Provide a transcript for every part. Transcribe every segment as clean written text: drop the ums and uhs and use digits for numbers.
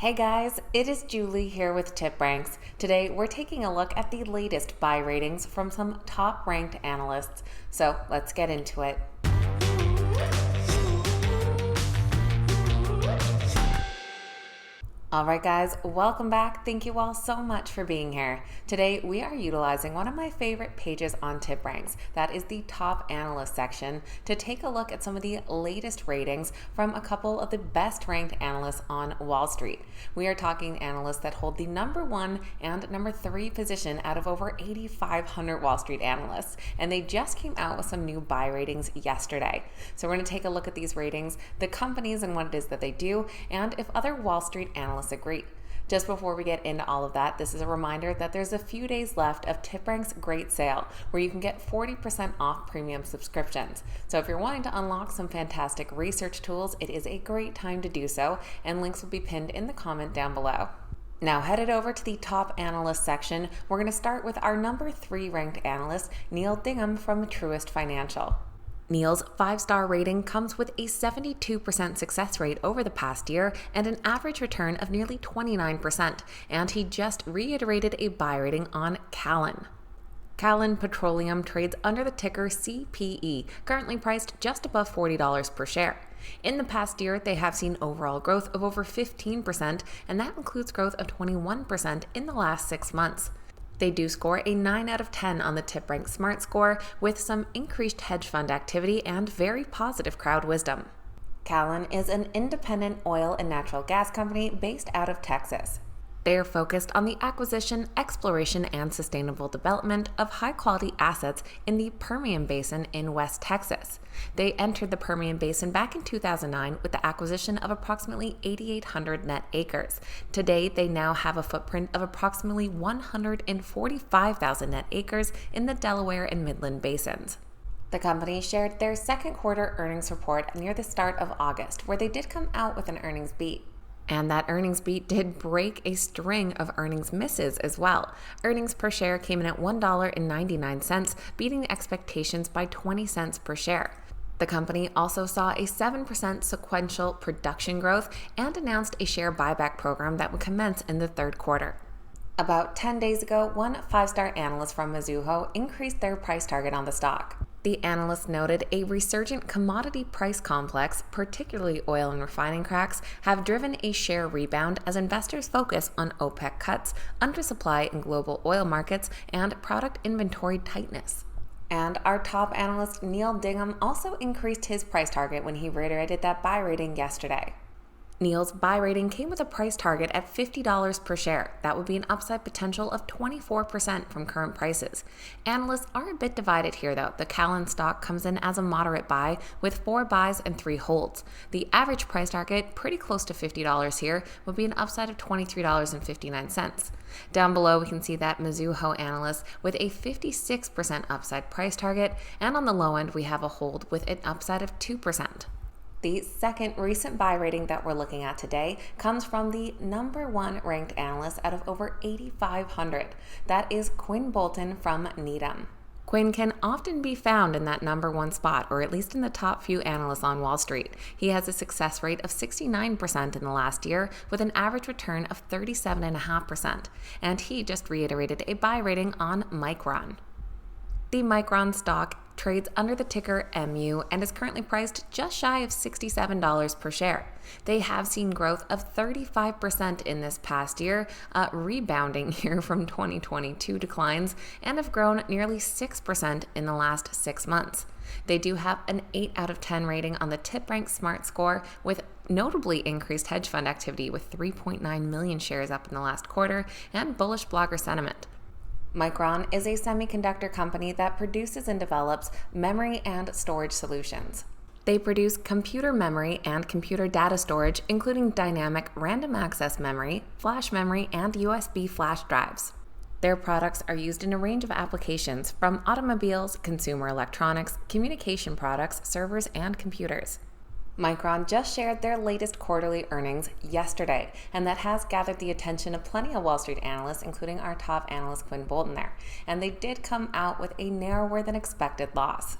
Hey guys, it is Julie here with TipRanks. Today we're taking a look at the latest buy ratings from some top ranked analysts. So let's get into it. Alright guys, welcome back. Thank you all so much for being here. Today we are utilizing one of my favorite pages on TipRanks, that is the top analyst section, to take a look at some of the latest ratings from a couple of the best ranked analysts on Wall Street. We are talking analysts that hold the number 1 and number 3 position out of over 8,500 Wall Street analysts, and they just came out with some new buy ratings yesterday. So we're going to take a look at these ratings, the companies and what it is that they do, and if other Wall Street analysts agree. Just before we get into all of that, this is a reminder that there's a few days left of TipRanks' great sale where you can get 40% off premium subscriptions. So if you're wanting to unlock some fantastic research tools, it is a great time to do so, and links will be pinned in the comment down below. Now headed over to the top analyst section, we're going to start with our number 3 ranked analyst, Neil Dingham from Truist Financial. Neil's 5-star rating comes with a 72% success rate over the past year and an average return of nearly 29%, and he just reiterated a buy rating on Callon. Callon Petroleum trades under the ticker CPE, currently priced just above $40 per share. In the past year, they have seen overall growth of over 15%, and that includes growth of 21% in the last 6 months. They do score a 9 out of 10 on the TipRanks Smart Score, with some increased hedge fund activity and very positive crowd wisdom. Callon is an independent oil and natural gas company based out of Texas. They are focused on the acquisition, exploration, and sustainable development of high-quality assets in the Permian Basin in West Texas. They entered the Permian Basin back in 2009 with the acquisition of approximately 8,800 net acres. Today, they now have a footprint of approximately 145,000 net acres in the Delaware and Midland basins. The company shared their second quarter earnings report near the start of August, where they did come out with an earnings beat. And that earnings beat did break a string of earnings misses as well. Earnings per share came in at $1.99, beating the expectations by 20 cents per share. The company also saw a 7% sequential production growth and announced a share buyback program that would commence in the third quarter. About 10 days ago, one 5-star analyst from Mizuho increased their price target on the stock. The analyst noted a resurgent commodity price complex, particularly oil and refining cracks, have driven a share rebound as investors focus on OPEC cuts, undersupply in global oil markets, and product inventory tightness. And our top analyst, Neil Dingham, also increased his price target when he reiterated that buy rating yesterday. Neil's buy rating came with a price target at $50 per share. That would be an upside potential of 24% from current prices. Analysts are a bit divided here though. The Callon stock comes in as a moderate buy with 4 buys and 3 holds. The average price target, pretty close to $50 here, would be an upside of $23.59. Down below we can see that Mizuho analyst with a 56% upside price target, and on the low end we have a hold with an upside of 2%. The second recent buy rating that we're looking at today comes from the number 1 ranked analyst out of over 8,500. That is Quinn Bolton from Needham. Quinn can often be found in that number 1 spot, or at least in the top few analysts on Wall Street. He has a success rate of 69% in the last year with an average return of 37.5%, and he just reiterated a buy rating on Micron. The Micron stock trades under the ticker MU and is currently priced just shy of $67 per share. They have seen growth of 35% in this past year, rebounding here from 2022 declines, and have grown nearly 6% in the last 6 months. They do have an 8 out of 10 rating on the TipRanks Smart Score, with notably increased hedge fund activity with 3.9 million shares up in the last quarter and bullish blogger sentiment. Micron is a semiconductor company that produces and develops memory and storage solutions. They produce computer memory and computer data storage, including dynamic random access memory, flash memory, and USB flash drives. Their products are used in a range of applications, from automobiles, consumer electronics, communication products, servers, and computers. Micron just shared their latest quarterly earnings yesterday, and that has gathered the attention of plenty of Wall Street analysts, including our top analyst Quinn Bolton there. And they did come out with a narrower than expected loss.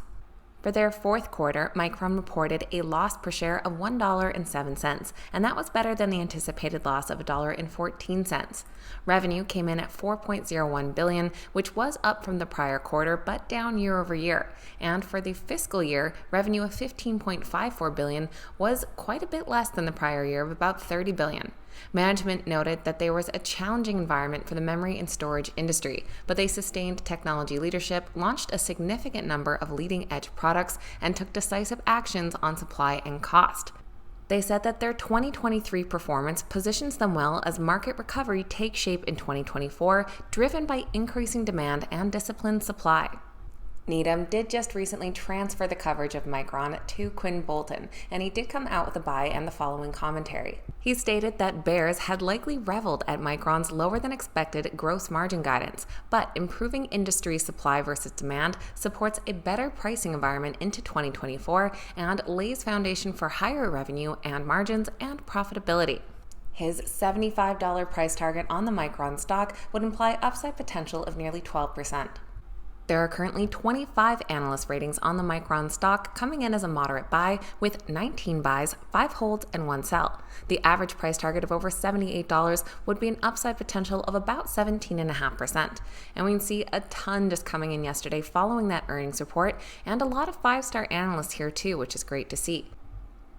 For their fourth quarter, Micron reported a loss per share of $1.07, and that was better than the anticipated loss of $1.14. Revenue came in at $4.01 billion, which was up from the prior quarter, but down year over year. And for the fiscal year, revenue of $15.54 billion was quite a bit less than the prior year of about $30 billion. Management noted that there was a challenging environment for the memory and storage industry, but they sustained technology leadership, launched a significant number of leading-edge products, and took decisive actions on supply and cost. They said that their 2023 performance positions them well as market recovery takes shape in 2024, driven by increasing demand and disciplined supply. Needham did just recently transfer the coverage of Micron to Quinn Bolton, and he did come out with a buy and the following commentary. He stated that bears had likely reveled at Micron's lower than expected gross margin guidance, but improving industry supply versus demand supports a better pricing environment into 2024 and lays foundation for higher revenue and margins and profitability. His $75 price target on the Micron stock would imply upside potential of nearly 12%. There are currently 25 analyst ratings on the Micron stock, coming in as a moderate buy with 19 buys, 5 holds, and 1 sell. The average price target of over $78 would be an upside potential of about 17.5%. And we can see a ton just coming in yesterday following that earnings report, and a lot of 5-star analysts here too, which is great to see.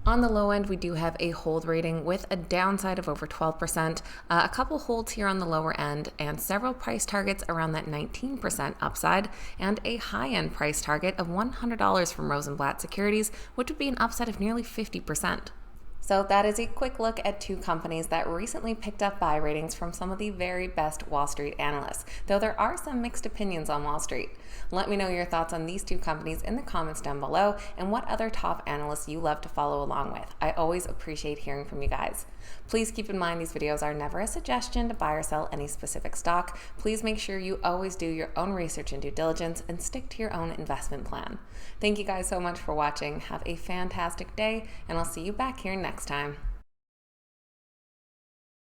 On the low end, we do have a hold rating with a downside of over 12%, a couple holds here on the lower end, and several price targets around that 19% upside, and a high-end price target of $100 from Rosenblatt Securities, which would be an upside of nearly 50%. So that is a quick look at 2 companies that recently picked up buy ratings from some of the very best Wall Street analysts, though there are some mixed opinions on Wall Street. Let me know your thoughts on these 2 companies in the comments down below and what other top analysts you love to follow along with. I always appreciate hearing from you guys. Please keep in mind these videos are never a suggestion to buy or sell any specific stock. Please make sure you always do your own research and due diligence and stick to your own investment plan. Thank you guys so much for watching. Have a fantastic day, and I'll see you back here next time.